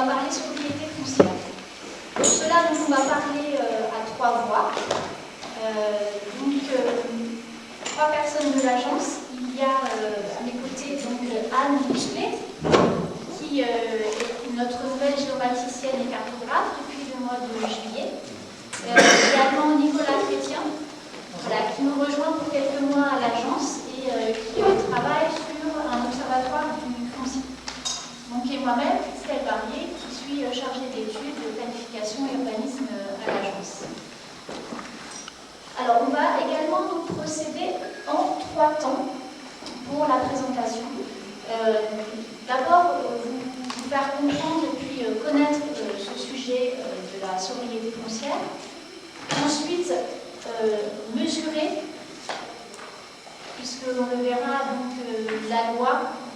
parler sobriété foncière. Pour cela, donc, on va parler à 3 voix. Trois personnes de l'agence. Il y a à mes côtés donc, Anne Michelet, qui est notre nouvelle géomaticienne et cartographe depuis le mois de juillet. Également Nicolas Chrétien, voilà, qui nous rejoint pour quelques mois à l'agence et qui travaille sur un observatoire du foncier. Donc, et moi-même, Christelle Barrier, qui suis chargée d'études de planification et urbanisme à l'agence. Alors, on va également nous procéder en 3 temps pour la présentation. D'abord, vous faire comprendre et puis connaître ce sujet de la sobriété foncière. Ensuite, mesurer, puisque on le verra, donc la loi,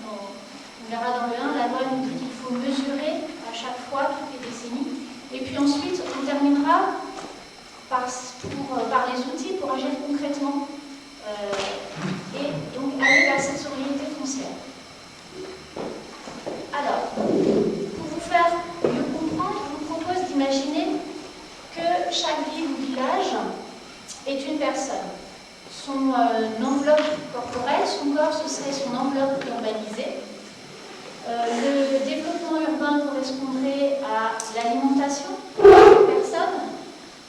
on verra dans le 1, la loi nous dit qu'il faut mesurer à chaque fois, toutes les décennies. Et puis ensuite, on terminera par les outils pour agir concrètement et donc aller vers cette sobriété foncière. Alors, pour vous faire mieux comprendre, je vous propose d'imaginer que chaque ville ou village est une personne. Son enveloppe corporelle, son corps, ce serait son enveloppe urbanisée. Le développement urbain correspondrait à l'alimentation de la personne.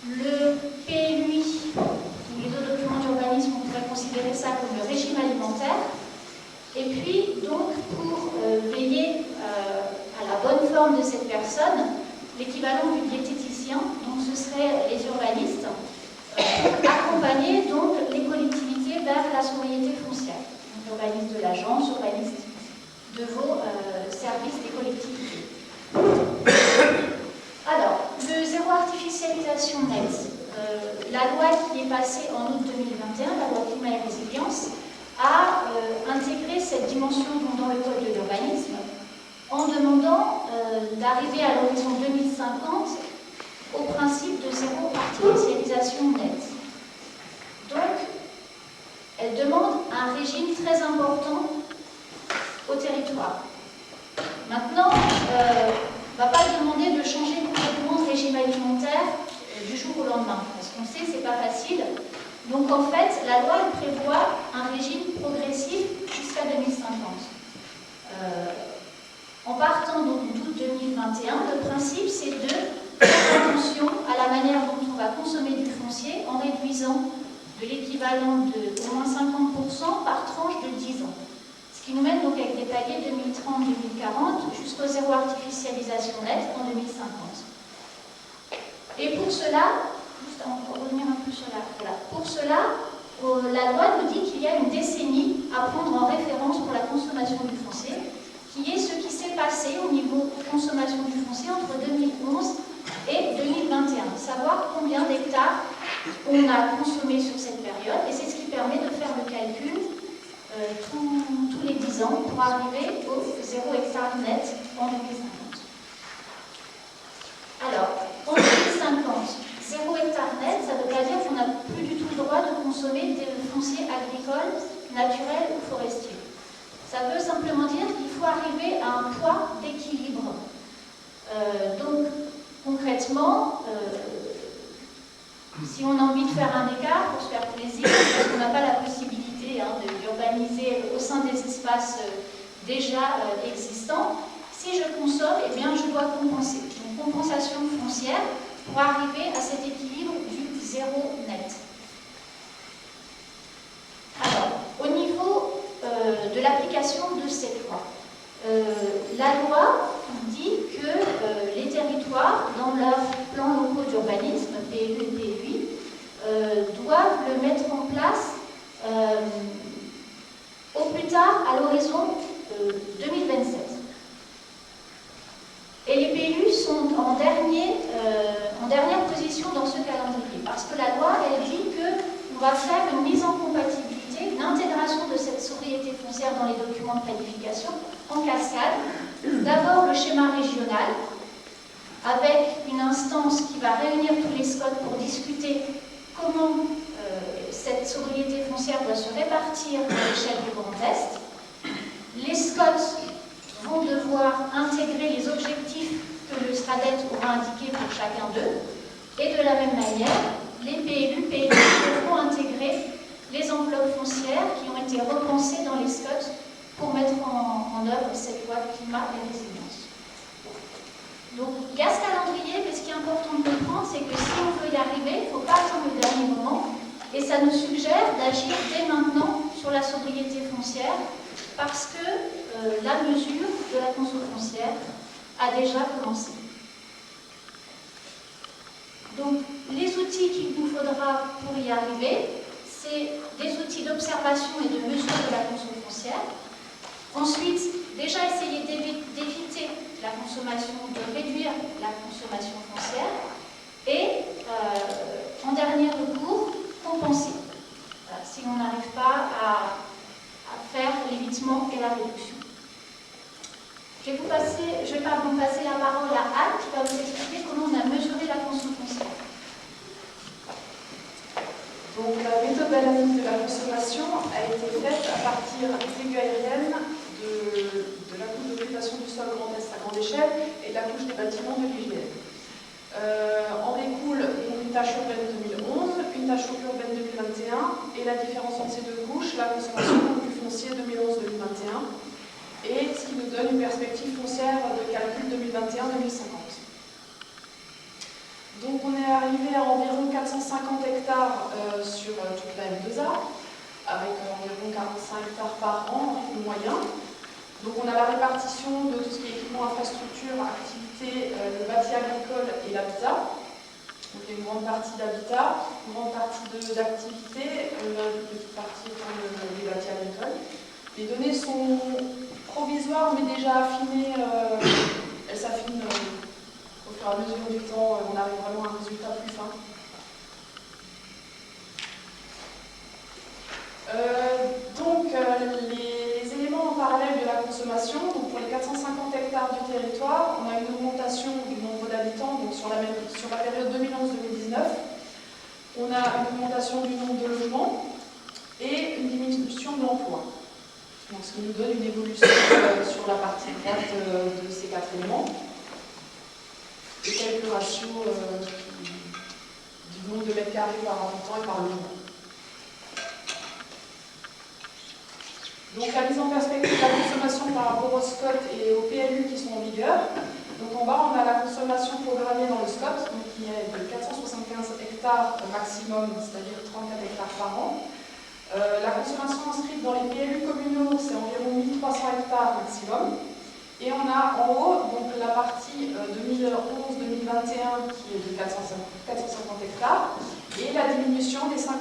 Le PLUI, ou les 2 documents d'urbanisme, on pourrait considérer ça comme le régime alimentaire. Et puis, donc, pour veiller à la bonne forme de cette personne, l'équivalent du diététicien, donc ce seraient les urbanistes, accompagner donc les collectivités vers la sobriété foncière. Donc, urbanistes de l'agence, urbanistes de vos services des collectivités. Alors, le zéro artificialisation net, la loi qui est passée en août 2021, la loi climat et résilience, a intégré cette dimension dans le code de l'urbanisme en demandant d'arriver à l'horizon 2050 au principe de zéro artificialisation nette. Donc, elle demande un régime très important au territoire. Maintenant, on ne va pas demander de changer complètement ce régime alimentaire du jour au lendemain, parce qu'on sait que ce n'est pas facile. Donc en fait, la loi prévoit un régime progressif jusqu'à 2050. En partant d'août 2021, le principe c'est de faire attention à la manière dont on va consommer du foncier en réduisant de l'équivalent de au moins 50% par tranche de 10 ans. Ce qui nous mène donc avec des paliers 2030-2040 jusqu'au zéro artificialisation nette en 2050. Et pour cela, juste pour revenir un peu sur pour cela, la loi nous dit qu'il y a une décennie à prendre en référence pour la consommation du foncier, qui est ce qui s'est passé au niveau consommation du foncier entre 2011 et 2021. Savoir combien d'hectares on a consommé sur cette période, et c'est ce qui permet de faire le calcul tous les 10 ans pour arriver au 0 hectare net en 2050. Alors, en 2050, 0 hectare net, ça ne veut pas dire qu'on n'a plus du tout le droit de consommer des fonciers agricoles, naturels ou forestiers. Ça veut simplement dire qu'il faut arriver à un poids d'équilibre. Donc, concrètement, si on a envie de faire un écart pour se faire plaisir, parce qu'on n'a pas la possibilité d'urbaniser au sein des espaces déjà existants, si je consomme, eh bien, je dois compenser. Donc, compensation foncière pour arriver à cet équilibre du zéro net. Alors, au niveau de l'application de cette loi, la loi dit que les territoires, dans leurs plans locaux d'urbanisme, PLU et PLUI, doivent le mettre en place au plus tard à l'horizon 2027. Et les PLU sont en dernière position dans ce calendrier, parce que la loi, elle dit qu'on va faire une mise en compatibilité, une intégration de cette sobriété foncière dans les documents de planification en cascade. D'abord le schéma régional, avec une instance qui va réunir tous les SCOT pour discuter comment cette sobriété foncière doit se répartir à l'échelle du Grand Est. Les SCOT vont devoir intégrer les objectifs que gradette aura indiqué pour chacun d'eux. Et de la même manière, les PLU, PLU devront intégrer les enveloppes foncières qui ont été repensées dans les SCOT pour mettre en œuvre cette loi de climat et résilience. Donc, il y a ce calendrier, mais ce qui est important de comprendre, c'est que si on veut y arriver, il ne faut pas attendre le dernier moment. Et ça nous suggère d'agir dès maintenant sur la sobriété foncière, parce que la mesure de la conso foncière a déjà commencé. Donc, les outils qu'il nous faudra pour y arriver, c'est des outils d'observation et de mesure de la conso foncière. Ensuite, déjà essayer d'éviter la consommation, de réduire la consommation foncière. Et, en dernier recours, compenser, si on n'arrive pas à faire l'évitement et la réduction. Je vais passer la parole à Anne qui va vous expliquer comment on a mesuré la consommation foncière. Donc la méthode d'analyse de la consommation a été faite à partir des vues aériennes de la couche d'occupation du sol Grand Est à grande échelle et de la couche des bâtiments de l'IGN. En découle une tâche urbaine 2011, une tâche urbaine 2021 et la différence entre ces deux couches, la consommation du foncier 2011-2021 et ce qui nous donne une perspective foncière de calcul 2021-2050. Donc on est arrivé à environ 450 hectares sur toute la M2A, avec environ 45 hectares par an en rythme moyen. Donc on a la répartition de tout ce qui est équipement, infrastructure, activité, le bâti agricole et l'habitat. Donc il y a une grande partie d'habitat, une grande partie d'activité, une petite partie étant les bâtis agricoles. Les données sont provisoires mais déjà affinées, elles s'affinent au fur et à mesure du temps, on arrive vraiment à un résultat plus fin. Les éléments en parallèle de la consommation, donc pour les 450 hectares du territoire, on a une augmentation du nombre d'habitants, donc sur la période 2011-2019, on a une augmentation du nombre de logements et une diminution de l'emploi. Donc ce qui nous donne une évolution sur la partie droite de ces quatre éléments. Et quelques ratios du nombre de mètres carrés par habitant et par logement. Donc la mise en perspective de la consommation par rapport au SCOT et aux PLU qui sont en vigueur. Donc en bas, on a la consommation programmée dans le SCOT, donc qui est de 475 hectares maximum, c'est-à-dire 34 hectares par an. La consommation inscrite dans les PLU communaux, c'est environ 1300 hectares maximum. Et on a en haut donc, la partie 2011-2021 qui est de 450 hectares et la diminution des 50%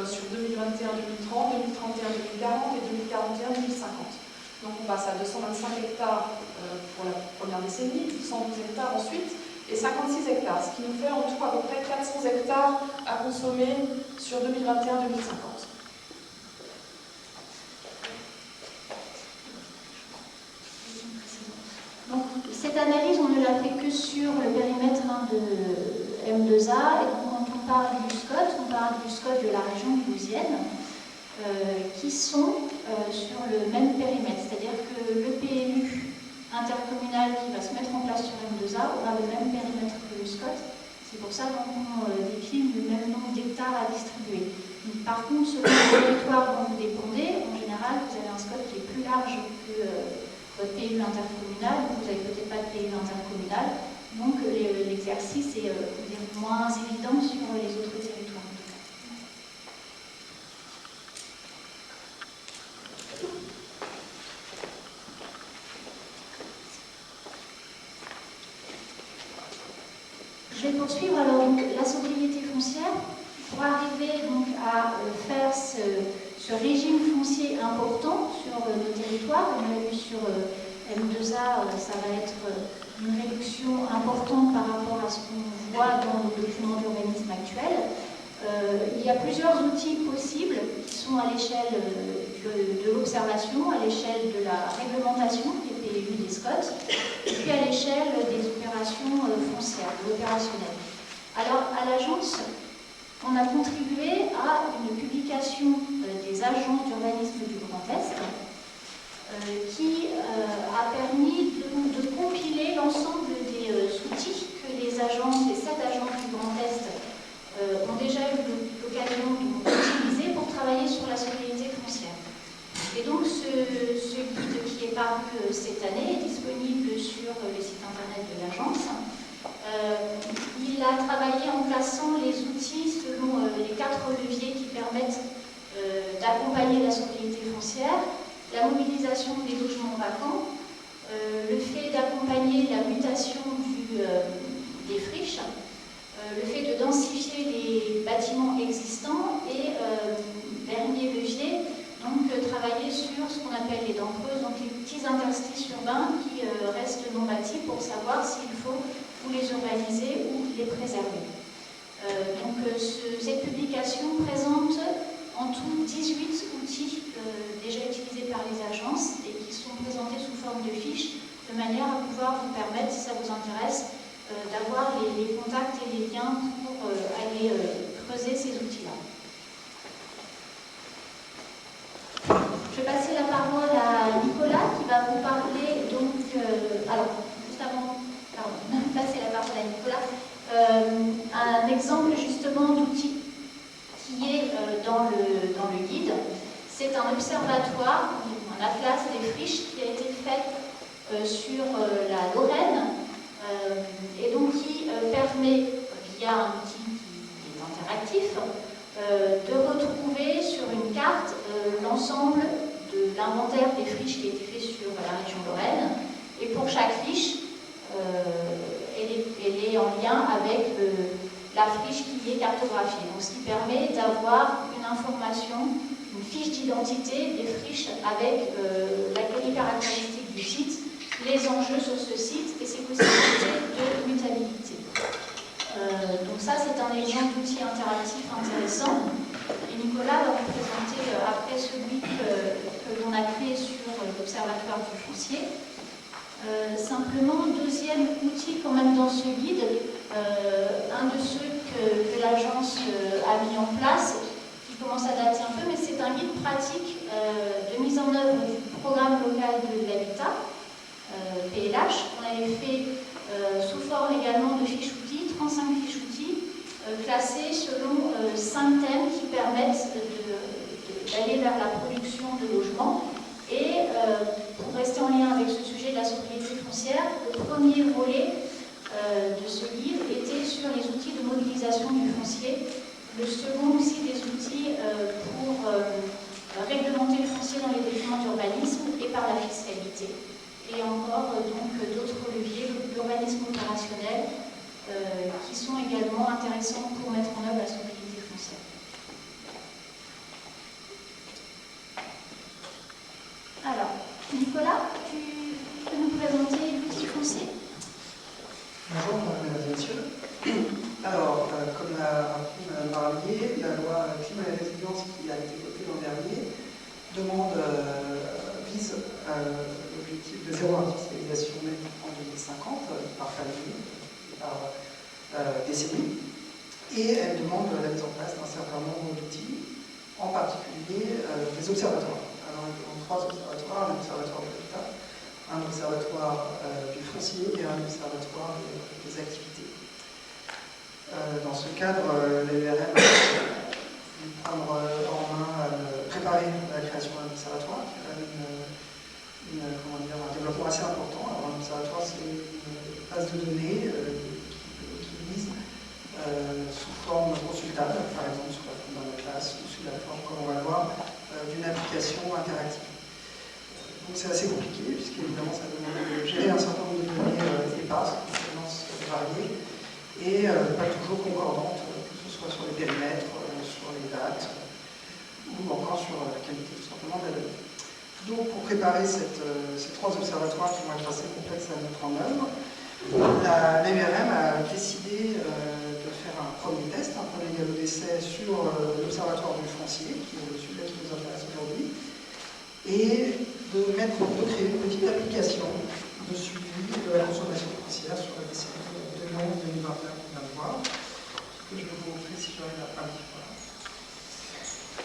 sur 2021-2030, 2031-2040 et 2041-2050. Donc on passe à 225 hectares pour la première décennie, 112 hectares ensuite et 56 hectares, ce qui nous fait en tout à peu près 400 hectares à consommer sur 2021-2050. Donc, cette analyse, on ne l'a fait que sur le périmètre de M2A, et donc quand on parle du SCOT, on parle du SCOT de la région toulousaine, qui sont sur le même périmètre, c'est-à-dire que le PLU intercommunal qui va se mettre en place sur M2A aura le même périmètre que le SCOT. C'est pour ça qu'on décline le même nombre d'hectares à distribuer. Par contre, selon le territoire dont vous dépendez, en général, vous avez un SCOT qui est plus large que votre PLU intercommunal, vous n'avez peut-être pas de PLU intercommunal, donc l'exercice est moins évident sur les autres territoires. Je vais poursuivre alors donc, la sobriété foncière pour arriver donc, à faire ce régime foncier important sur nos territoires. On l'a vu sur M2A, ça va être une réduction importante par rapport à ce qu'on voit dans le document d'urbanisme actuel. Il y a plusieurs outils possibles qui sont à l'échelle de l'observation, à l'échelle de la réglementation des PLU, des SCOT, et puis à l'échelle des opérations foncières, de l'opérationnel. Alors, à l'agence, on a contribué à une publication des agences d'urbanisme du Grand Est qui a permis de compiler l'ensemble classant les outils selon les 4 leviers qui permettent d'accompagner la sobriété foncière, la mobilisation des logements vacants, le fait d'accompagner la mutation des friches, le fait de densifier les bâtiments existants et, dernier levier, donc travailler sur ce qu'on appelle les dents creuses, donc les petits interstices urbains qui restent non bâtis pour savoir s'il faut ou les urbaniser ou les préserver. Cette publication présente en tout 18 outils déjà utilisés par les agences et qui sont présentés sous forme de fiches de manière à pouvoir vous permettre, si ça vous intéresse, d'avoir les contacts et les liens pour aller creuser ces outils-là. Je vais passer la parole à Nicolas qui va vous parler donc, juste avant, passer la parole à Nicolas, un exemple justement d'outil qui est dans le guide. C'est un observatoire, un atlas des friches qui a été fait sur la Lorraine et donc qui permet, via un outil qui est interactif, de retrouver sur une carte l'ensemble de l'inventaire des friches qui a été fait sur la région Lorraine. Et pour chaque friche, elle est en lien avec la friche qui est cartographiée. Donc, ce qui permet d'avoir une information, une fiche d'identité des friches avec les caractéristiques du site, les enjeux sur ce site et ses possibilités de mutabilité. Donc ça, c'est un exemple d'outil interactif intéressant. Et Nicolas va vous présenter après celui que l'on a créé sur l'Observatoire du foncier. Simplement, deuxième outil quand même dans ce guide, un de ceux que l'agence a mis en place, qui commence à dater un peu, mais c'est un guide pratique de mise en œuvre du programme local de l'habitat, PLH, qu'on avait fait sous forme également de fiches outils, 35 fiches outils, classées selon 5 thèmes qui permettent d'aller vers la production de logements. Et pour rester en lien avec ce sujet de la sobriété foncière, le premier volet de ce guide était sur les outils de mobilisation du foncier. Le second aussi des outils pour réglementer le foncier dans les documents d'urbanisme et par la fiscalité. Et encore donc d'autres leviers, l'urbanisme opérationnel, qui sont également intéressants pour mettre en œuvre la sobriété foncière. Alors, Nicolas, tu peux nous présenter l'outil foncier? Bonjour, mesdames et messieurs. Alors, comme l'a rappelé Mme Barbier, la loi climat et résilience qui a été votée l'an dernier vise l'objectif de zéro artificialisation nette en 2050 par famille et par décennie. Et elle demande la mise en place d'un certain nombre d'outils, en particulier des observatoires. Alors, elle demande 3 observatoires, un observatoire de l'habitat, un observatoire du foncier et un observatoire des activités. Dans ce cadre, l'AURM a pu prendre en main, préparer la création d'un observatoire, qui est un développement assez important. Alors, un observatoire, c'est une base de données qui vise sous forme consultable, par exemple sous la forme d'un atlas ou sous la forme, comme on va le voir, d'une application interactive. Donc c'est assez compliqué, puisqu'évidemment ça demande de gérer un certain nombre de données éparses, de compétences variées, et pas toujours concordantes, que ce soit sur les périmètres, sur les dates, ou encore sur la qualité tout simplement de la donnée. Donc pour préparer ces 3 observatoires qui vont être assez complexes à mettre en œuvre, l'AURM a décidé de faire un premier test, un premier galop d'essai sur l'observatoire du foncier, qui est le sujet qui nous intéresse aujourd'hui, et de créer une petite application de suivi de la consommation foncière sur la décennie 2011-2021 qu'on vient de voir, que je vais vous montrer si j'arrive à parler. Voilà.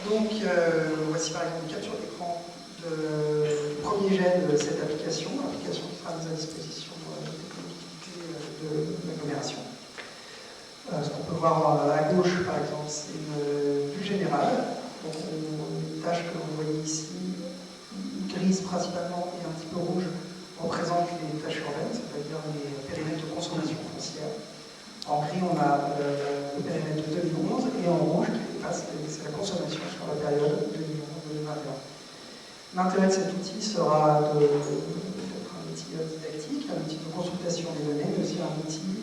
Donc, voici par exemple une capture d'écran du premier jet de cette application qui sera mise à disposition des collectivités de l'agglomération. Ce qu'on peut voir à gauche, par exemple, c'est une vue générale. Donc, les tâches que vous voyez ici, grise principalement et un petit peu rouge, représentent les tâches urbaines, c'est-à-dire les périmètres de consommation foncière. En gris, on a le L'intérêt de cet outil sera d'être un outil didactique, un outil de consultation des données, mais aussi un outil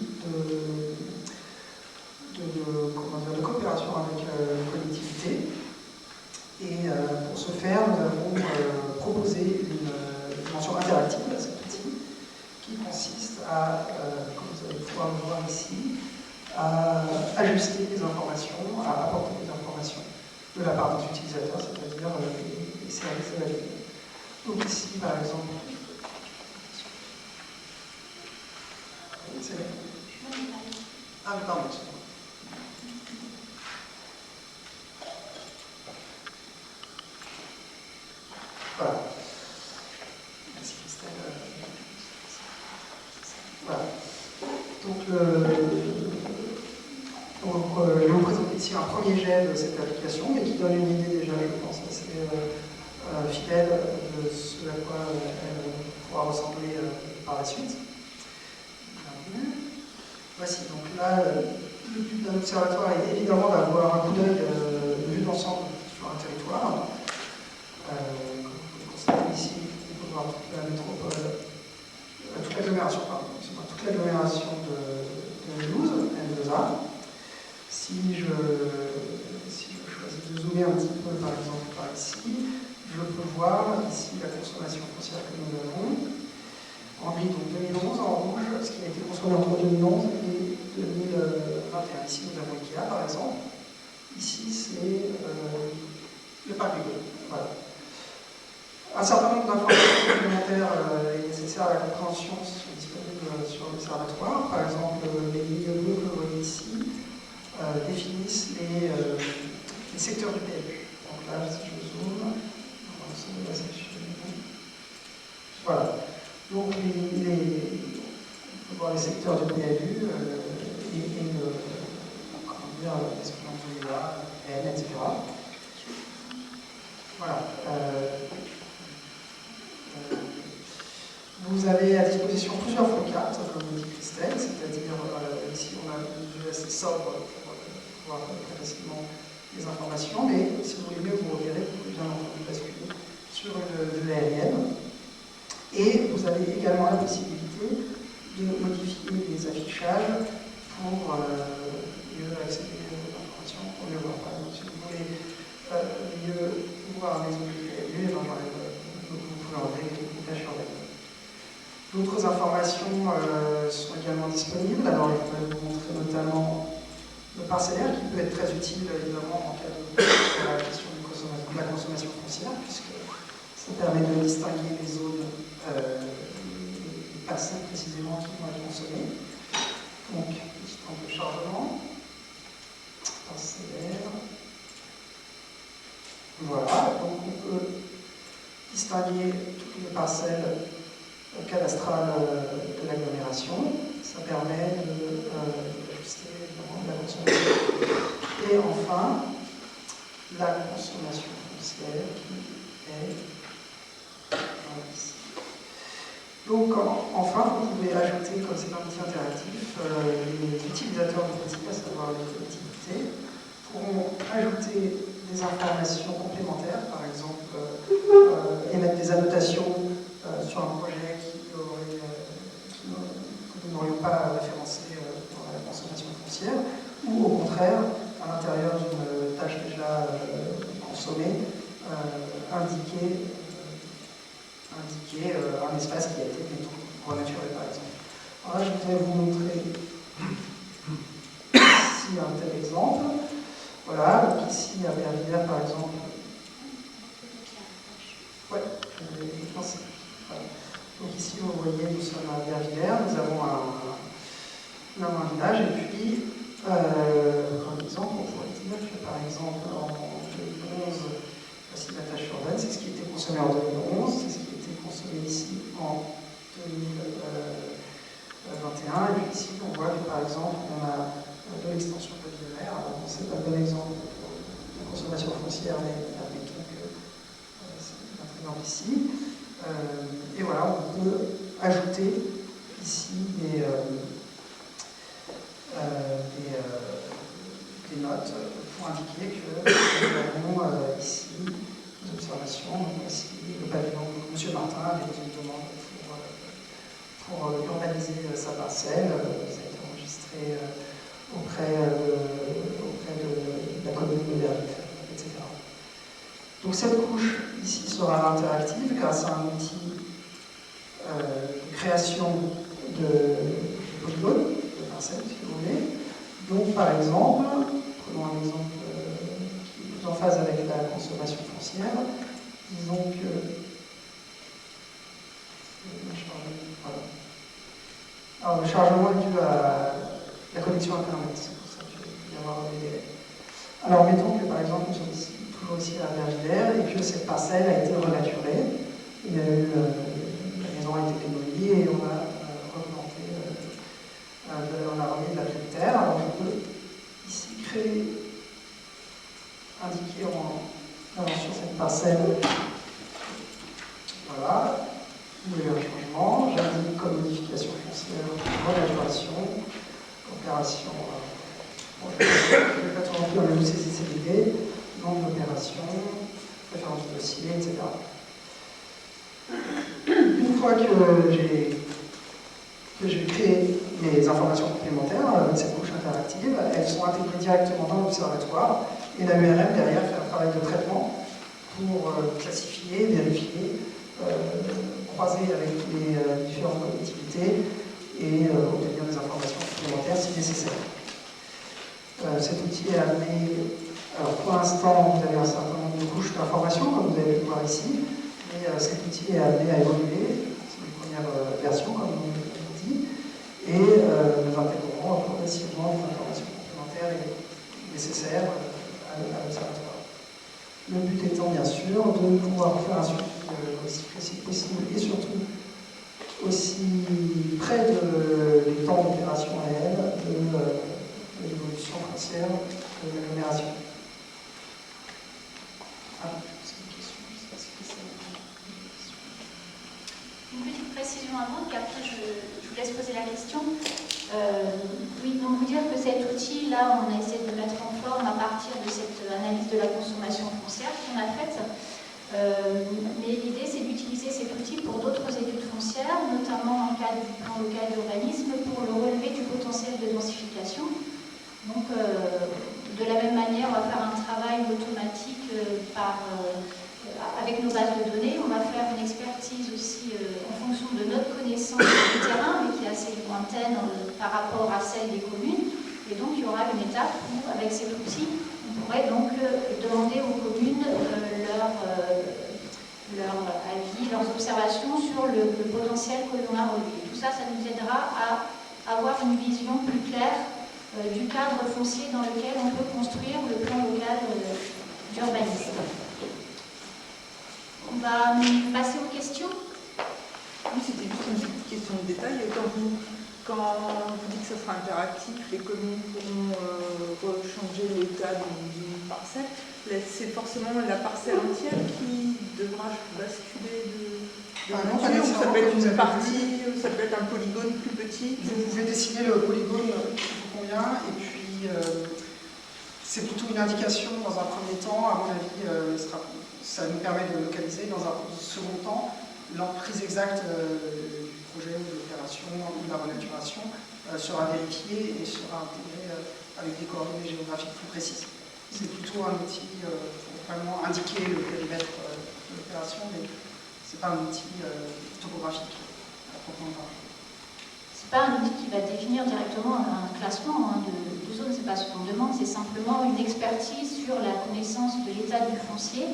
de coopération avec les collectivités. Et pour ce faire, nous avons proposé une dimension interactive à cet outil qui consiste à, comme vous allez pouvoir le voir ici, à ajuster les informations, à apporter des informations de la part des utilisateurs, c'est-à-dire les services évalués. Donc ici, par exemple, c'est ah, mais pardon, excusez-moi. Voilà. Merci Christelle. Voilà. Donc, je vais vous présenter ici un premier jet de cette application, mais qui donne une idée déjà, je pense, assez fidèle de ce à quoi elle pourra ressembler par la suite. Voici, donc là, le but d'un observatoire est évidemment d'avoir un coup d'œil de vue d'ensemble sur un territoire. Comme vous pouvez constater ici, on peut voir toute la métropole, toute l'agglomération de Mulhouse, M2A. Si je choisis de zoomer un petit peu, par exemple, par ici, je peux voir ici la consommation foncière que nous avons. En gris, donc 2011, en rouge, ce qui a été consommé entre 2011 et 2021. Ici, nous avons IKEA, par exemple. Ici, c'est le parc du Golfe. Voilà. Un certain nombre d'informations complémentaires est nécessaire à la compréhension sont disponibles sur l'observatoire. Par exemple, les lignes bleues que vous voyez ici définissent les secteurs du PLU. Donc là, si je zoome, voilà. Donc, on peut voir les secteurs du PLU et ce qu'on dit là, N, etc. Voilà. Vous avez à disposition plusieurs flowcards, comme dit Christelle, c'est-à-dire ici on a une vue assez sobre pour voir très facilement les informations, mais si vous voulez mieux vous repérer, vous pouvez bien entendu basculer sur une vue aérienne. Et vous avez également la possibilité de modifier les affichages pour mieux accéder aux informations, pour mieux voir. Par exemple, si vous voulez mieux voir les objets PLU, vous pouvez enlever les tâches urbaines. D'autres informations sont également disponibles. Alors, je vais vous montrer notamment le parcellaire qui peut être très utile, évidemment, en cas de la question de la consommation foncière, puisque ça permet de distinguer les zones, les parcelles précisément qui vont être consommées. Donc, petit temps de chargement, parcellaire. Voilà, donc on peut distinguer toutes les parcelles cadastrales de l'agglomération. Ça permet d'ajuster la consommation. Et enfin, la consommation foncière qui est ici. Donc, enfin, vous pouvez ajouter, comme c'est un outil interactif, les utilisateurs du petit, à savoir les collectivités, pourront ajouter des informations complémentaires, par exemple, émettre des annotations sur un projet que nous n'aurions pas référencé dans la consommation foncière, ou au contraire, à l'intérieur d'une tâche déjà consommée, indiquer un espace qui a été renaturé, par exemple. Alors là, je voudrais vous montrer ici un tel exemple. Voilà, donc ici à Bervillers, par exemple. Ouais, je vais penser. Voilà. Donc ici, vous voyez, nous sommes à Bervillers, nous avons un village, et puis, un exemple, on pourrait dire que par exemple, en 2011, voici la tâche urbaine, c'est ce qui était consommé en 2011, c'est ce qui était consommé ici en 2021, et puis ici, on voit que par exemple, on a de l'extension de Bervillers. Alors, c'est pas le bon exemple pour la consommation foncière, mais admettons que c'est un exemple ici. Et voilà, on peut ajouter ici des notes pour indiquer que nous avons ici des observations. Donc voici le légaliser sa parcelle, ça a été enregistré auprès de la commune de Verviers, etc. Donc cette couche ici sera interactive grâce à un outil de création de polygones, de parcelles, si vous voulez. Donc par exemple, prenons un exemple qui est plus en phase avec la consommation foncière, disons que alors, le chargement est dû à la connexion Internet, c'est pour ça qu'il peut y avoir des délais. Alors, mettons que par exemple, nous sommes toujours ici à Verviers et que cette parcelle a été renaturée. Il y a eu, la maison a été démolie et on a replanté, on a remis de la pleine terre. Alors, je peux ici créer, indiquer sur cette parcelle, voilà. Où est un changement, j'indique comme modification foncière, renaturation, opération, je ne vais pas tout remplir le CCCDD, nom de l'opération, référence du dossier, etc. Une fois que j'ai créé mes informations complémentaires avec cette couche interactive, elles sont intégrées directement dans l'observatoire et la URM derrière fait un travail de traitement pour classifier, vérifier, croiser avec les différentes collectivités et obtenir des informations complémentaires si nécessaire. Cet outil est amené, alors pour l'instant vous avez un certain nombre de couches d'informations comme vous avez pu le voir ici, mais cet outil est amené à évoluer, c'est une première version comme on l'a dit, et nous intégrerons progressivement des informations complémentaires et nécessaires à l'observatoire. Le but étant bien sûr de pouvoir faire un suivi aussi précis que possible et surtout aussi près du temps d'opération réel de l'évolution foncière de l'agglomération. C'est une question, je ne sais pas si c'est ça. Une petite précision avant, puis après je vous laisse poser la question. Oui, donc vous dire que cet outil, là, on a essayé de le mettre en forme à partir de cette analyse de la consommation foncière qu'on a faite. Mais l'idée, c'est d'utiliser cet outil pour d'autres études foncières, notamment en cas du plan local d'urbanisme, pour le relevé du potentiel de densification. Donc, de la même manière, on va faire un travail automatique avec nos bases de données. On va faire une expertise aussi en fonction de notre connaissance du terrain, mais qui est assez lointaine par rapport à celle des communes. Et donc, il y aura une étape où, avec cet outil, on pourrait donc demander aux communes leur avis, leurs observations sur le potentiel que l'on a relevé. Tout ça, ça nous aidera à avoir une vision plus claire du cadre foncier dans lequel on peut construire le plan local d'urbanisme. On va passer aux questions. Oui, c'était juste une petite question de détail. Quand vous dites que ça sera interactif, les communes pourront changer l'état d'une parcelle, c'est forcément la parcelle entière qui devra basculer de nature, ou ça peut être une partie, ou ça peut être un polygone plus petit. Vous pouvez dessiner le polygone qui vous convient, et puis c'est plutôt une indication dans un premier temps. À mon avis, ça nous permet de localiser. Dans un second temps, l'emprise exacte du projet ou de l'opération ou de la renaturation sera vérifiée et sera intégrée avec des coordonnées géographiques plus précises. C'est plutôt un outil pour vraiment indiquer le périmètre de l'opération, mais ce n'est pas un outil topographique à proprement parler. Ce n'est pas un outil qui va définir directement un classement de zone, ce n'est pas ce qu'on demande, c'est simplement une expertise sur la connaissance de l'état du foncier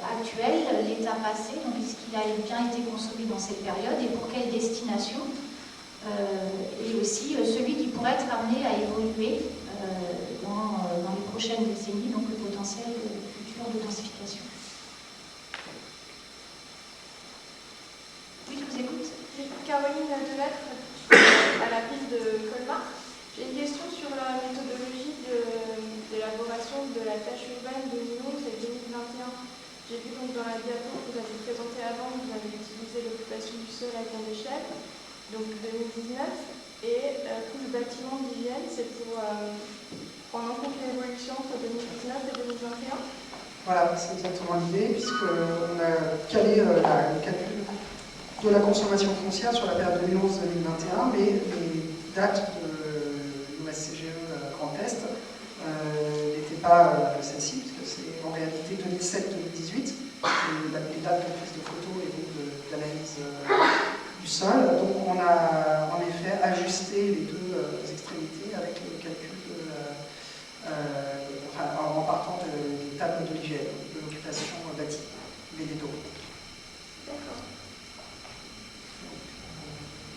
actuel, l'état passé, donc est-ce qu'il a bien été consommé dans cette période et pour quelle destination, et aussi celui qui pourrait être amené à évoluer dans les prochaines décennies, donc le potentiel futur de densification. Oui, je vous écoute. Caroline Delettre, à la ville de Colmar. J'ai une question sur la méthodologie d'élaboration de la tâche urbaine de Nyon, c'est 2021. J'ai vu donc dans la diapo que vous avez présenté avant, vous avez utilisé l'occupation du sol à grande échelle, donc 2019, et couche bâtiment d'hygiène, c'est pour prendre en compte l'évolution entre 2019 et 2021. Voilà, c'est exactement l'idée, puisqu'on a calé le calcul de la consommation foncière sur la période 2011-2021, mais les dates de l'OSCGE Grand Est n'étaient pas celles-ci, puisque c'est en réalité 2007-2018, les dates de prise de photos et d'analyse du sol. Donc on a en effet ajusté les deux extrémités avec le calcul en partant des tables de l'IGN, de l'occupation bâtie, VDDO. D'accord.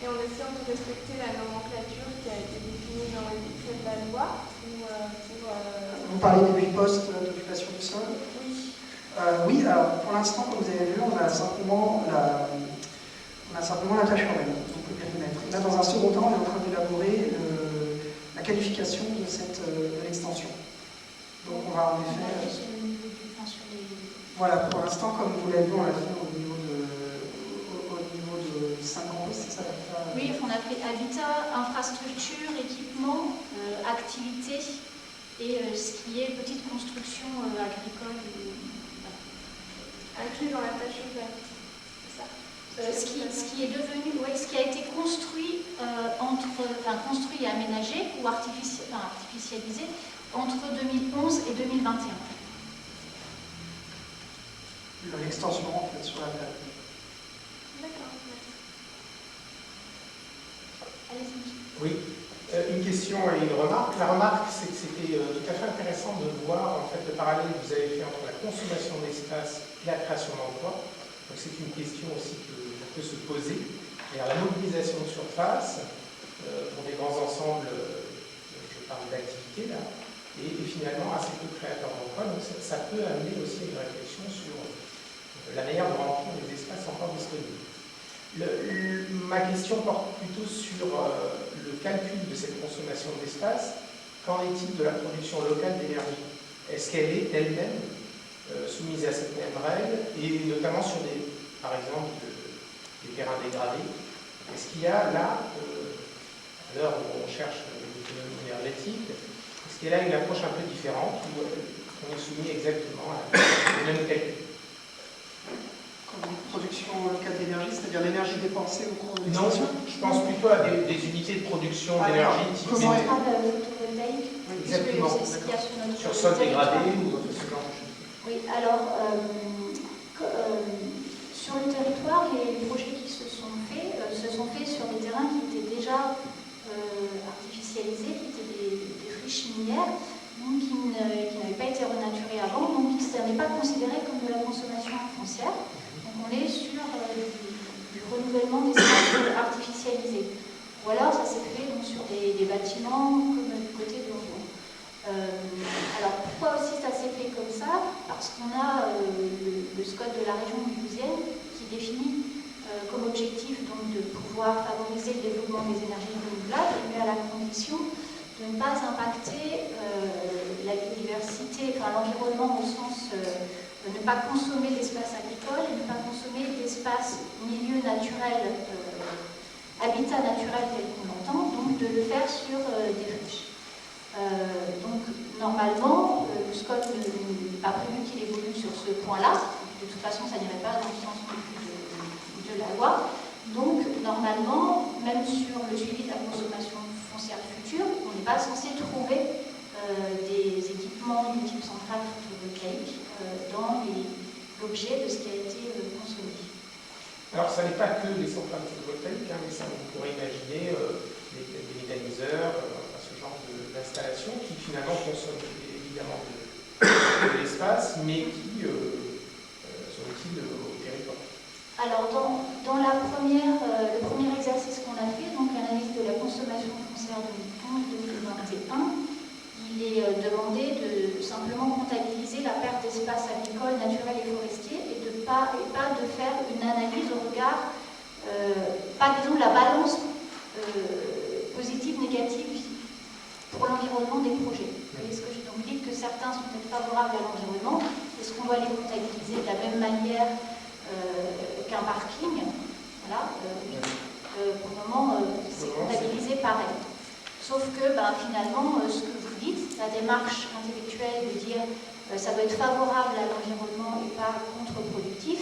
Et en essayant de respecter la nomenclature qui a été définie dans les décrets de la loi Vous parlez des 8 postes d'occupation du sol? Oui. Oui, alors pour l'instant, comme vous avez vu, on a simplement la tâche urbaine, donc le périmètre. Et là, dans un second temps, on est en train d'élaborer la qualification de l'extension. Donc on va en effet... Voilà, pour l'instant, comme vous l'avez vu, on l'a fait au niveau de 5 ans, c'est ça? Oui, on a fait habitat, infrastructure, équipement, activité et ce qui est petite construction agricole. Inclus dans la tâche urbaine, c'est ça? Ce qui est devenu, oui, ce qui a été construit construit et aménagé ou artificialisé entre 2011 et 2021. L'extension en fait sur la période. D'accord, merci. Allez-y. Oui, une question et une remarque. La remarque, c'est que c'était tout à fait intéressant de voir en fait le parallèle que vous avez fait entre la consommation d'espace et la création d'emplois. Donc c'est une question aussi qu'on peut se poser. Et la mobilisation de surface pour des grands ensembles, je parle d'activité là, et finalement assez peu créateurs d'emplois. Donc ça peut amener aussi une réflexion sur la manière de remplir les espaces encore disponibles. Ma question porte plutôt sur le calcul de cette consommation d'espace. Qu'en est-il de la production locale d'énergie? Est-ce qu'elle est elle-même soumise à cette même règle, et notamment sur par exemple, des terrains dégradés? Est-ce qu'il y a là, à l'heure où on cherche l'économie énergétique, est-ce qu'il y a là une approche un peu différente, où on est soumis exactement au même calcul? Production locale d'énergie, c'est-à-dire l'énergie dépensée au cours de Non, l'extension? je pense plutôt à des unités de production d'énergie type Photovoltaïque, exactement, c'est ce qu'il y a sur notre sur sol dégradé territoire. ou ce genre de choses. Oui, alors sur le territoire, les projets qui se sont faits sur des terrains qui étaient déjà artificialisés, qui étaient des friches minières, donc qui n'avaient pas été renaturées avant, donc ça n'est pas considéré comme de la consommation foncière. On est sur du renouvellement d'espaces artificialisés. Ou alors ça s'est fait donc, sur des bâtiments comme du côté de l'Orient. Alors pourquoi aussi ça s'est fait comme ça? Parce qu'on a le SCOT de la région mulhousienne qui définit comme objectif donc, de pouvoir favoriser le développement des énergies renouvelables, mais à la condition de ne pas impacter la biodiversité, enfin l'environnement au sens de ne pas consommer d'espace agricole et ne pas consommer d'espace milieu naturel, habitat naturel tel qu'on l'entend, donc de le faire sur des friches. Donc normalement, le SCOT n'est pas prévu qu'il évolue sur ce point-là, de toute façon ça n'irait pas dans le sens de la loi. Donc normalement, même sur le suivi de la consommation foncière future, on n'est pas censé trouver des équipements du type centrale photovoltaïque dans l'objet de ce qui a été consommé. Alors, ça n'est pas que les centrales photovoltaïques, hein, mais ça, on pourrait imaginer des méthaniseurs, ce genre d'installation qui finalement consomment évidemment de l'espace, mais qui sont utiles au territoire. Alors, dans le premier exercice qu'on a fait, donc l'analyse de la consommation foncière 2011-2021, il est demandé de simplement comptabiliser la perte d'espace agricole, naturel et forestier et pas de faire une analyse au regard, pas disons la balance positive-négative pour l'environnement des projets. Vous voyez ce que vous dites que certains sont peut-être favorables à l'environnement. Est-ce qu'on doit les comptabiliser de la même manière qu'un parking? Voilà, oui. Pour le moment, c'est comptabilisé pareil. Sauf que finalement, ce que vous dites, la démarche intellectuelle de dire ça doit être favorable à l'environnement et pas contre-productif,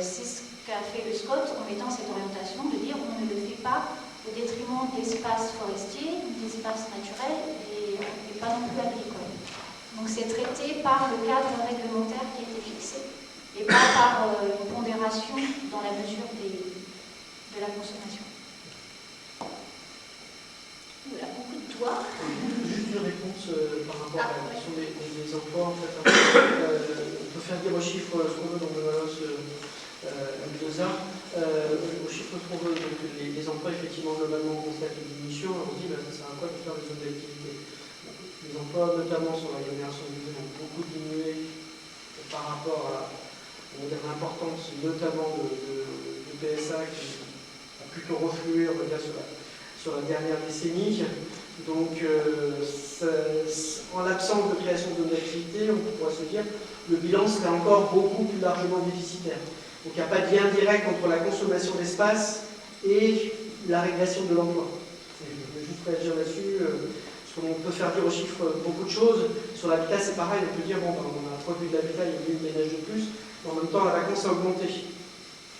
c'est ce qu'a fait le SCOT en mettant cette orientation de dire on ne le fait pas au détriment d'espaces forestiers, d'espaces naturels et pas non plus agricoles. Donc c'est traité par le cadre réglementaire qui a été fixé et pas par une pondération dans la mesure de la consommation. Voilà, beaucoup de doigts. Juste une réponse par rapport à la question des emplois. En fait, on peut faire dire aux chiffres ce qu'on veut dans le Valos Mendoza. Aux chiffres qu'on veut, donc les emplois, effectivement, globalement, on constate une diminution. On se dit, ça sert à quoi de faire des zones d'activité? Les emplois, notamment sur la génération du ont beaucoup diminué par rapport à l'importance, notamment de PSA, qui a plutôt reflué, on va dire, sur la dernière décennie. Donc, en l'absence de création de zones d'activité, on pourrait se dire que le bilan serait encore beaucoup plus largement déficitaire. Donc, il n'y a pas de lien direct entre la consommation d'espace et la régression de l'emploi. Je vais juste réagir là-dessus. On peut faire dire aux chiffres beaucoup de choses. Sur l'habitat, c'est pareil. On peut dire, bon, on a produit de l'habitat, il y a eu une ménage de plus. Mais en même temps, la vacance a augmenté.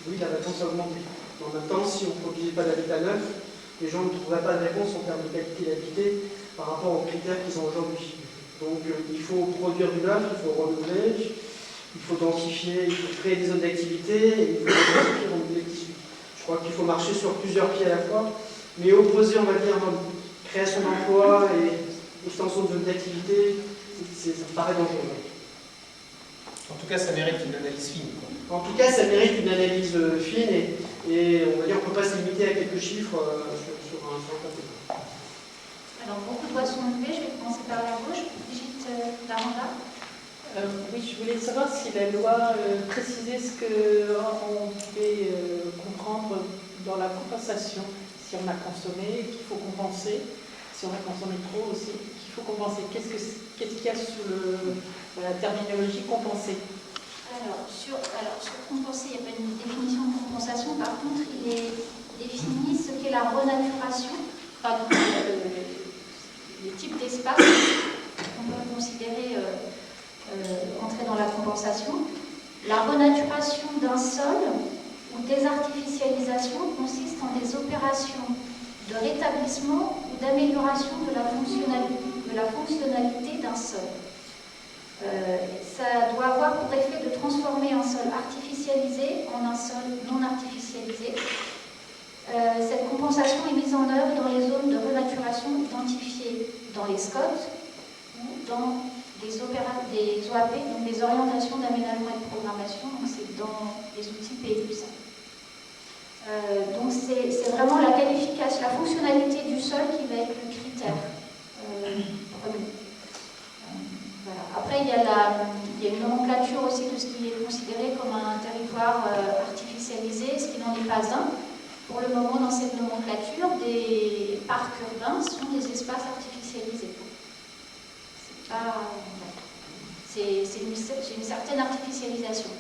Oui, la vacance a augmenté. Mais en même temps, si on ne produisait pas d'habitat neuf, les gens ne trouveraient pas de réponse en termes de qualité d'habiter par rapport aux critères qu'ils ont aujourd'hui. Donc, il faut produire du neuf, il faut renouveler, il faut densifier, il faut créer des zones d'activité et il faut densifier, renouveler le tissu. Je crois qu'il faut marcher sur plusieurs pieds à la fois, mais opposer, on va dire, création d'emplois et extension de zones d'activité, ça me paraît dangereux. En tout cas, ça mérite une analyse fine. En tout cas, ça mérite une analyse fine et on va dire qu'on ne peut pas se limiter à quelques chiffres sur un tableau. Alors, beaucoup de doigts sont levés. Je vais commencer par la gauche. Brigitte Daranda. Oui, je voulais savoir si la loi précisait ce qu'on pouvait comprendre dans la compensation. Si on a consommé, qu'il faut compenser. Si on a consommé trop aussi, qu'il faut compenser. Qu'est-ce qu'il y a sous la terminologie compenser? Alors, sur compenser, il n'y a pas une définition de compensation. Par contre, il est défini ce qu'est la renaturation, enfin, les types d'espaces qu'on peut considérer entrer dans la compensation. La renaturation d'un sol ou désartificialisation consiste en des opérations de rétablissement ou d'amélioration de la fonctionnalité d'un sol. Ça doit avoir pour effet de transformer un sol artificialisé en un sol non artificialisé. Cette compensation est mise en œuvre dans les zones de renaturation identifiées dans les SCOT ou dans des OAP, donc les orientations d'aménagement et de programmation, donc c'est dans les outils PLUS. Donc c'est vraiment la qualification, la fonctionnalité du sol qui va être le critère premier. Voilà. Après, il y a une nomenclature aussi de ce qui est considéré comme un territoire artificialisé, ce qui n'en est pas un. Pour le moment, dans cette nomenclature, des parcs urbains sont des espaces artificialisés. C'est une certaine artificialisation.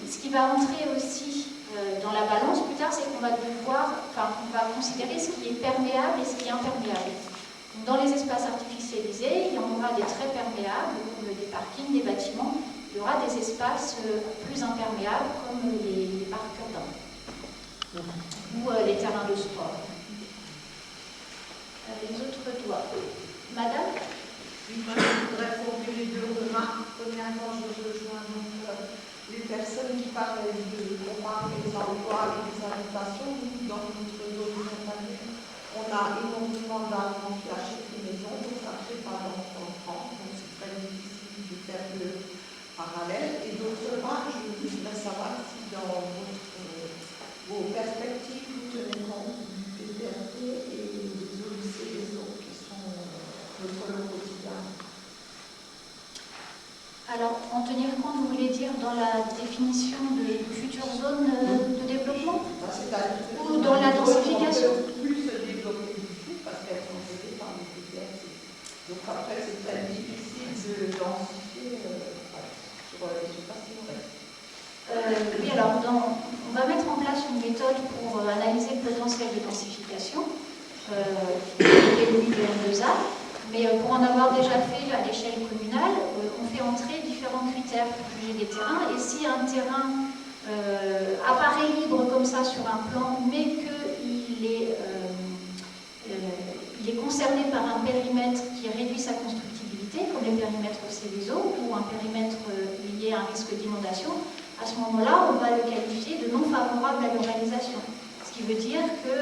Ce qui va entrer aussi dans la balance plus tard, c'est qu'on va on va considérer ce qui est perméable et ce qui est imperméable. Donc, dans les espaces artificialisés, il y en aura des très perméables, comme des parkings, des bâtiments. Il y aura des espaces plus imperméables, comme les parcs urbains ou les terrains de sport. Les autres doigts. Madame? Moi, je voudrais formuler deux remarques. Premièrement, je rejoins les personnes qui parlaient de comparer les emplois et les habitations. Nous, dans notre zone frontalière, on a énormément d'argent qui achètent des maisons, donc ça ne fait pas d'enfants. Donc c'est très difficile de faire le parallèle. Et d'autre part, je voudrais savoir si dans vos perspectives, vous tenez compte du PPRT et des OIC et des autres qui sont notre quotidien. Alors, en tenir compte, vous voulez dire dans la définition de futures zones de développement ou dans la densification? Plus se développer du sud parce qu'elles sont gérées par les PPRT. Donc après, c'est très difficile de densifier sur les surfaces terrestres. Oui, alors on va mettre en place une méthode pour analyser le potentiel de densification qui est Louis de Mendoza. Mais pour en avoir déjà fait à l'échelle communale, on fait entrer différents critères pour juger des terrains. Et si un terrain apparaît libre comme ça sur un plan, mais il est concerné par un périmètre qui réduit sa constructibilité, comme le périmètre Céveso, ou un périmètre lié à un risque d'inondation, à ce moment-là, on va le qualifier de non favorable à l'urbanisation. Ce qui veut dire que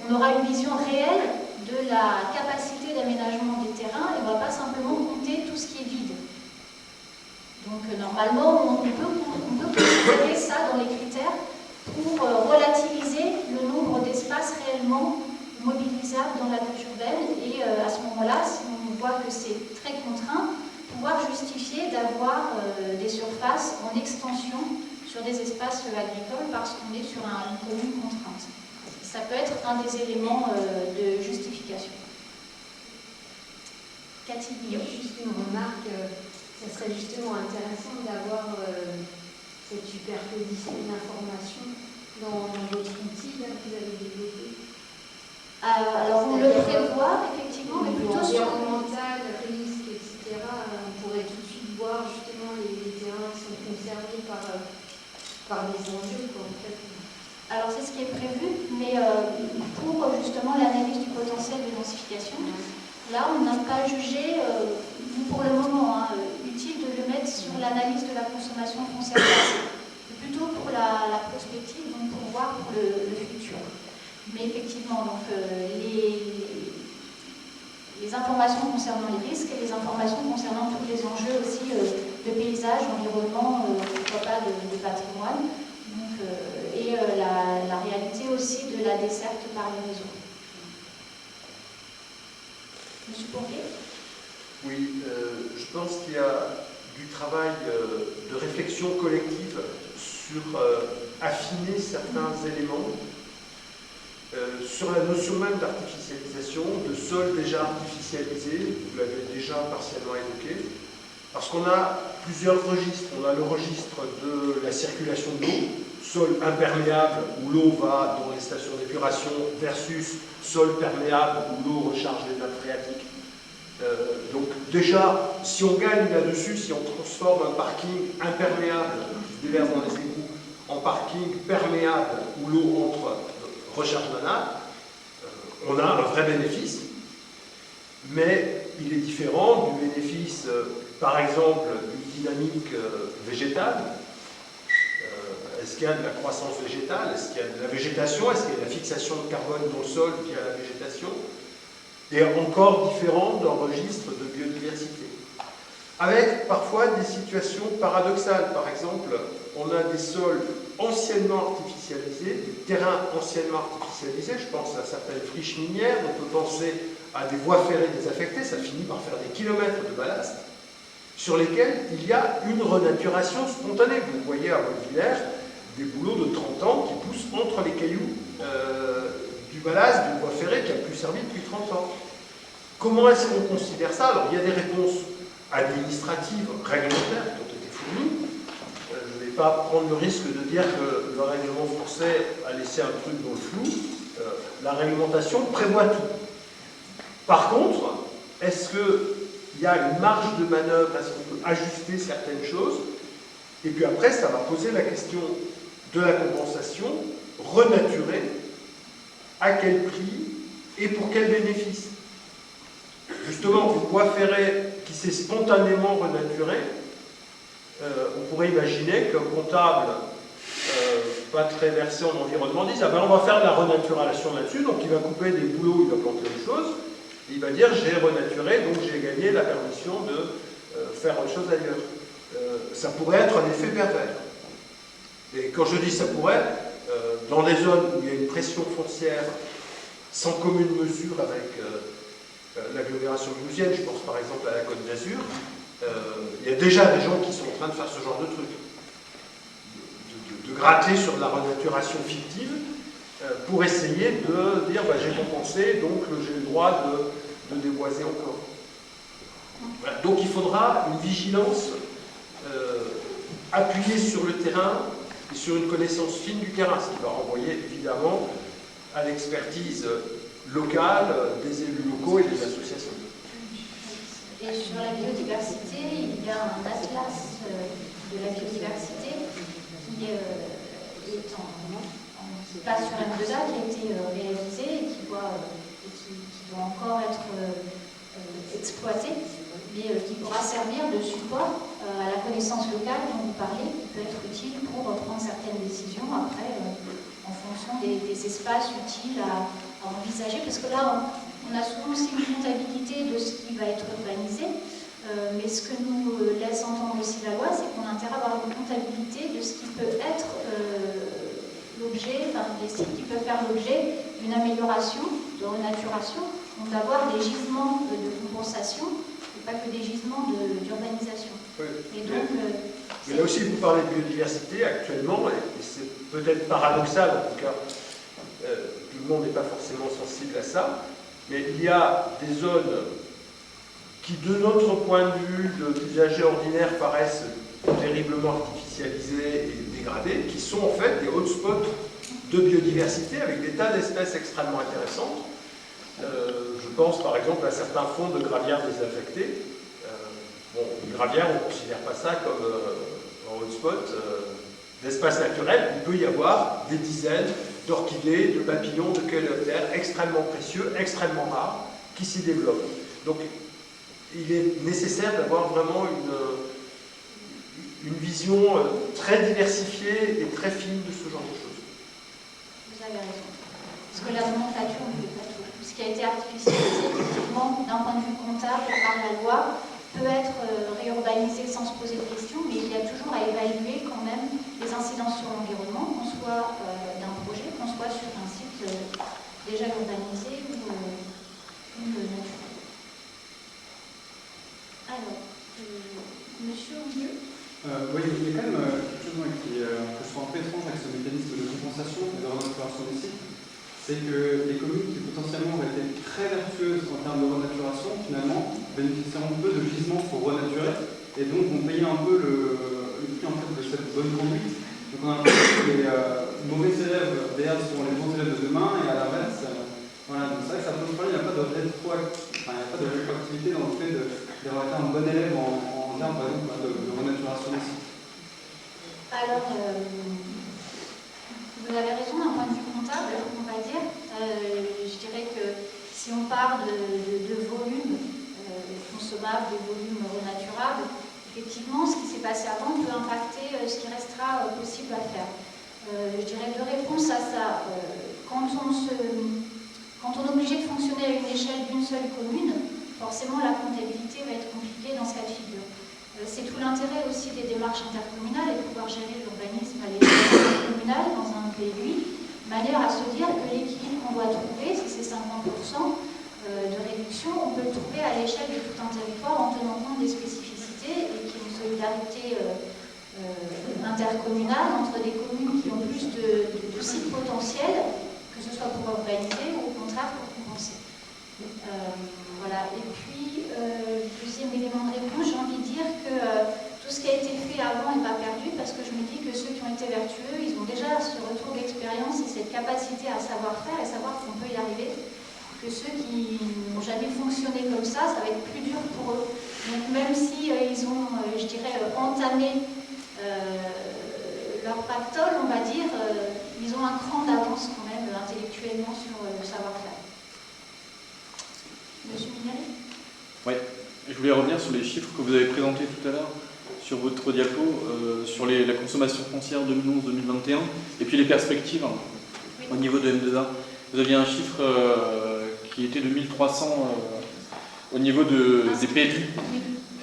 on aura une vision réelle de la capacité d'aménagement des terrains et on ne va pas simplement compter tout ce qui est vide. Donc normalement, on peut considérer ça dans les critères pour relativiser le nombre d'espaces réellement mobilisables dans la tâche urbaine et à ce moment-là, si on voit que c'est très contraint, pouvoir justifier d'avoir des surfaces en extension sur des espaces agricoles parce qu'on est sur une commune contrainte. Ça peut être un des éléments de justification. Cathy Guillaume. Juste une remarque, ça serait justement intéressant d'avoir cette superposition d'informations dans votre outil là, que vous avez développé. Alors on le prévoit effectivement, mais plutôt sur environnemental, risque, etc. On pourrait tout de suite voir justement les terrains qui sont concernés par des enjeux, quoi, en fait. Alors c'est ce qui est prévu, mais pour justement l'analyse du potentiel de densification, là on n'a pas jugé, nous pour le moment, utile de le mettre sur l'analyse de la consommation foncière. C'est plutôt pour la prospective, donc pour voir pour le futur. Mais effectivement, donc, les informations concernant les risques et les informations concernant tous les enjeux aussi de paysage, d'environnement, pourquoi pas de patrimoine. Donc, et la réalité aussi de la desserte par les réseaux. Monsieur Pompier ? Oui, je pense qu'il y a du travail de réflexion collective sur affiner certains éléments, sur la notion même d'artificialisation, de sol déjà artificialisé, vous l'avez déjà partiellement évoqué, parce qu'on a plusieurs registres. On a le registre de la circulation de l'eau, sol imperméable où l'eau va dans les stations d'épuration versus sol perméable où l'eau recharge les nappes phréatiques. Donc déjà, si on gagne là-dessus, si on transforme un parking imperméable qui se déverse dans les égouts en parking perméable où l'eau entre recharge la nappe, on a un vrai bénéfice, mais il est différent du bénéfice, par exemple, d'une dynamique végétale. Est-ce qu'il y a de la croissance végétale? Est-ce qu'il y a de la végétation? Est-ce qu'il y a de la fixation de carbone dans le sol via la végétation? Et encore différent d'un registre de biodiversité. Avec parfois des situations paradoxales. Par exemple, on a des sols anciennement artificialisés, des terrains anciennement artificialisés, je pense à certaines friches minières, on peut penser à des voies ferrées désaffectées, ça finit par faire des kilomètres de ballast, sur lesquels il y a une renaturation spontanée. Vous voyez à Vauvillers des bouleaux de 30 ans qui poussent entre les cailloux du ballast d'une voie ferrée qui n'a plus servi depuis 30 ans. Comment est-ce qu'on considère ça? Alors il y a des réponses administratives, réglementaires qui ont été fournies. Je ne vais pas prendre le risque de dire que le règlement français a laissé un truc dans le flou. La réglementation prévoit tout. Par contre, est-ce qu'il y a une marge de manœuvre? Est-ce qu'on peut ajuster certaines choses? Et puis après, ça va poser la question de la compensation renaturée, à quel prix et pour quel bénéfice? Justement, une voie ferrée qui s'est spontanément renaturée, on pourrait imaginer qu'un comptable pas très versé en environnement dise: ah ben on va faire de la renaturation là-dessus, donc il va couper des bouleaux, il va planter autre chose, et il va dire j'ai renaturé, donc j'ai gagné la permission de faire autre chose ailleurs. Ça pourrait être un effet pervers. Et quand je dis ça pourrait, dans des zones où il y a une pression foncière sans commune mesure avec l'agglomération mulhousienne, je pense par exemple à la Côte d'Azur, il y a déjà des gens qui sont en train de faire ce genre de truc. De gratter sur de la renaturation fictive pour essayer de dire bah, j'ai compensé, donc j'ai le droit de déboiser encore. Voilà. Donc il faudra une vigilance appuyée sur le terrain et sur une connaissance fine du terrain, ce qui va renvoyer évidemment à l'expertise locale des élus locaux et des associations. Et sur la biodiversité, il y a un atlas de la biodiversité qui est pas sur M2A, qui a été réalisé et qui doit encore être exploité, mais qui pourra servir de support à la connaissance locale dont vous parlez, qui peut être utile pour prendre certaines décisions après en fonction des espaces utiles à envisager, parce que là on a souvent aussi une comptabilité de ce qui va être urbanisé, mais ce que nous laisse entendre aussi la loi, c'est qu'on a intérêt à avoir une comptabilité de ce qui peut être l'objet, enfin des sites qui peuvent faire l'objet d'une amélioration, de renaturation, donc d'avoir des gisements de compensation, et pas que des gisements d'urbanisation. Oui. Et donc, mais là aussi, vous parlez de biodiversité actuellement, et c'est peut-être paradoxal, en tout cas, tout le monde n'est pas forcément sensible à ça, mais il y a des zones qui, de notre point de vue d'usagers ordinaires, paraissent terriblement artificialisées et dégradées, qui sont en fait des hotspots de biodiversité avec des tas d'espèces extrêmement intéressantes. Je pense par exemple à certains fonds de gravières désaffectés. Bon, les gravières, on ne considère pas ça comme un hotspot d'espace naturel. Il peut y avoir des dizaines d'orchidées, de papillons, de coléoptères extrêmement précieux, extrêmement rares, qui s'y développent. Donc, il est nécessaire d'avoir vraiment une vision très diversifiée et très fine de ce genre de choses. Vous avez raison. Parce que la nomenclature ne fait pas tout. Ce qui a été artificialisé, effectivement, d'un point de vue comptable, par la loi, peut être réurbanisé sans se poser de questions, mais il y a toujours à évaluer quand même les incidences sur l'environnement, qu'on soit d'un projet, qu'on soit sur un site déjà urbanisé ou naturel. Alors, monsieur au milieu. Oui, il y a quand même quelque chose que je trouve un peu étrange avec ce mécanisme de compensation et de renaturation des sites. C'est que les communes qui potentiellement ont été très vertueuses en termes de renaturation, finalement, bénéficieront peu de gisements pour renaturer et donc vont payer un peu le prix en fait, de cette bonne conduite. Donc on a l'impression que les mauvais élèves derrière seront les bons élèves de demain et à l'inverse, voilà, donc c'est vrai que ça pose problème, il n'y a pas de rétroactivité dans le fait d'avoir été un bon élève en termes par exemple de renaturation des sites. Alors, vous avez raison d'un point de vue comptable, on va dire. Je dirais que si on parle de volume consommable, de volume renaturables, effectivement, ce qui s'est passé avant peut impacter ce qui restera possible à faire. Je dirais deux réponses à ça. Quand on est obligé de fonctionner à une échelle d'une seule commune, forcément la comptabilité va être compliquée dans ce cas de figure. C'est tout l'intérêt aussi des démarches intercommunales et de pouvoir gérer l'urbanisme à l'échelle communale dans un PLUI, de manière à se dire que l'équilibre qu'on doit trouver, si c'est 50% de réduction, on peut le trouver à l'échelle de tout un territoire en tenant compte des spécificités et qu'il y ait une solidarité intercommunale entre des communes qui ont plus de sites potentiels, que ce soit pour urbaniser ou au contraire pour compenser. Voilà. Et puis, deuxième élément de réponse, j'ai envie de dire que tout ce qui a été fait avant n'est pas perdu, parce que je me dis que ceux qui ont été vertueux, ils ont déjà ce retour d'expérience et cette capacité à savoir faire et savoir qu'on peut y arriver, que ceux qui n'ont jamais fonctionné comme ça va être plus dur pour eux. Donc même si ils ont, je dirais, entamé leur pactole, on va dire, ils ont un cran d'avance quand même intellectuellement sur le savoir-faire. Monsieur Mignari ? Oui, je voulais revenir sur les chiffres que vous avez présentés tout à l'heure sur votre diapo, sur la consommation foncière 2011-2021, et puis les perspectives au niveau de M2A. Vous aviez un chiffre qui était de 1300 au niveau des PLU,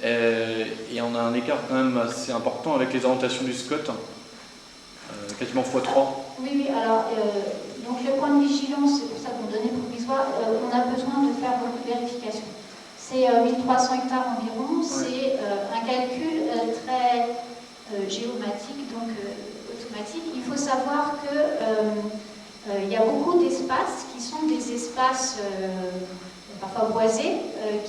et on a un écart quand même assez important avec les orientations du SCOT, quasiment x3. Oui, alors, donc le point de vigilance, c'est pour ça qu'on donnait provisoire, on a besoin de faire beaucoup de vérifications. C'est 1300 hectares environ, c'est un calcul très géomatique, donc automatique. Il faut savoir qu'il y a beaucoup d'espaces qui sont des espaces parfois boisés,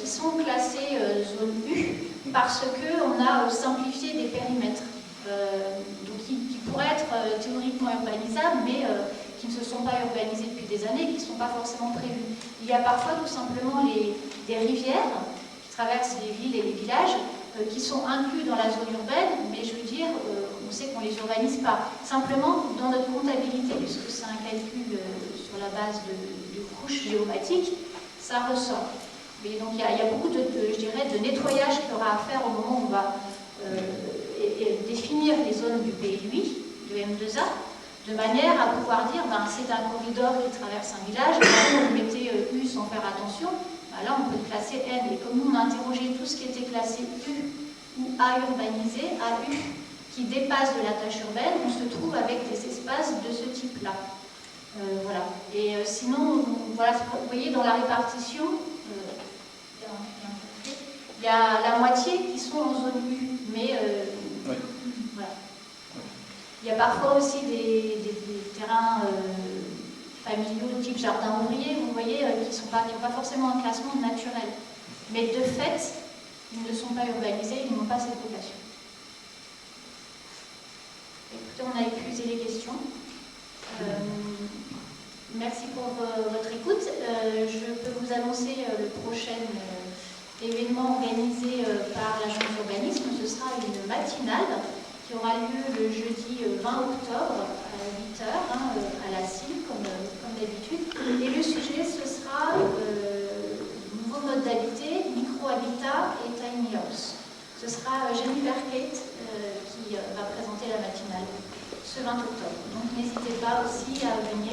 qui sont classés zone U, parce qu'on a simplifié des périmètres. Donc qui pourraient être théoriquement urbanisables, mais qui ne se sont pas urbanisés depuis des années et qui ne sont pas forcément prévus. Il y a parfois tout simplement des rivières qui traversent les villes et les villages, qui sont inclus dans la zone urbaine, mais je veux dire, on sait qu'on ne les urbanise pas. Simplement, dans notre comptabilité, puisque c'est un calcul sur la base de couches géomatiques, ça ressort. Et donc il y a beaucoup je dirais, de nettoyage qu'il y aura à faire au moment où on va définir les zones du PLUI, du M2A, de manière à pouvoir dire, c'est un corridor qui traverse un village, et quand vous mettez U sans faire attention, là on peut le classer N. Et comme nous on a interrogé tout ce qui était classé U ou A urbanisé, AU, qui dépasse de la tâche urbaine, on se trouve avec des espaces de ce type-là. Voilà. Et sinon, voilà, vous voyez dans la répartition, il y a la moitié qui sont en zone U, mais oui. Voilà. Il y a parfois aussi des terrains familiaux type jardin ouvrier, vous voyez, qui n'ont pas forcément un classement naturel. Mais de fait, ils ne sont pas urbanisés, ils n'ont pas cette vocation. Écoutez, on a épuisé les questions. Merci pour votre écoute. Je peux vous annoncer le prochain événement organisé par l'agence d'urbanisme. Ce sera une matinale qui aura lieu le jeudi 20 octobre à 8h à la CIL, comme d'habitude. Et le sujet, ce sera nouveaux modes d'habiter, micro-habitat et tiny house. Ce sera Jennifer Kate qui va présenter la matinale ce 20 octobre. Donc n'hésitez pas aussi à venir.